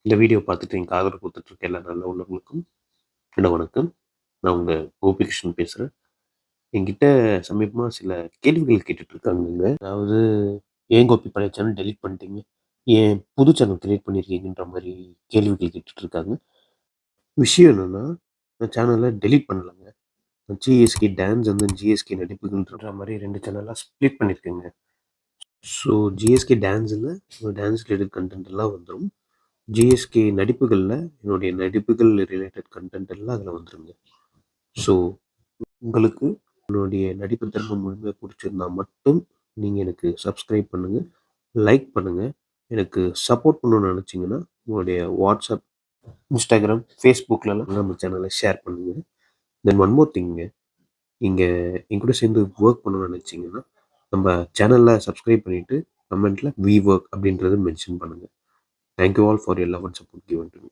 இந்த வீடியோ பார்த்துட்டு எனக்கு ஆதரவு கொடுத்துட்ருக்க எல்லா நல்ல உள்ளவங்களுக்கும் வணக்கம். நான் உங்கள் கோபிகிருஷ்ணன் பேசுகிறேன். என்கிட்ட சமீபமாக சில கேள்விகள் கேட்டுட்ருக்காங்கங்க. அதாவது, ஏன் கோபி பழைய சேனல் டெலீட் பண்ணிட்டீங்க, ஏன் புது சேனல் கிரியேட் பண்ணியிருக்கீங்கன்ற மாதிரி கேள்விகள் கேட்டுட்ருக்காங்க. விஷயம் என்னென்னா, நான் சேனலை டெலீட் பண்ணலைங்க. ஜிஎஸ்கே டான்ஸ் வந்து ஜிஎஸ்கே நடிப்புகள்ன்ற மாதிரி 2 சேனலாக ஸ்ப்ளிட் பண்ணியிருக்கேங்க. ஸோ ஜிஎஸ்கே டான்ஸில் டான்ஸ் ரிலேட்டட் கண்டென்ட் எல்லாம் வந்துடும். ஜிஎஸ்கே நடிப்புகளில் என்னுடைய நடிப்புகள் ரிலேட்டட் கண்டென்ட் எல்லாம் அதில் வந்துருங்க. ஸோ உங்களுக்கு என்னுடைய நடிப்பு திறமை முழுமையாக பிடிச்சிருந்தா மட்டும் நீங்கள் எனக்கு சப்ஸ்கிரைப் பண்ணுங்கள், லைக் பண்ணுங்கள். எனக்கு சப்போர்ட் பண்ணணும்னு நினச்சிங்கன்னா உங்களுடைய வாட்ஸ்அப், இன்ஸ்டாகிராம், ஃபேஸ்புக்கிலலாம் நம்ம சேனலை ஷேர் பண்ணுங்கள். தென் ஒன் மோர் திங்க, நீங்கள் என் கூட சேர்ந்து ஒர்க் பண்ணணும்னு நினச்சிங்கன்னா நம்ம சேனலில் சப்ஸ்கிரைப் பண்ணிவிட்டு கமெண்ட்டில் வி ஒர்க் அப்படின்றது மென்ஷன் பண்ணுங்கள். Thank you all for your love and support given to me.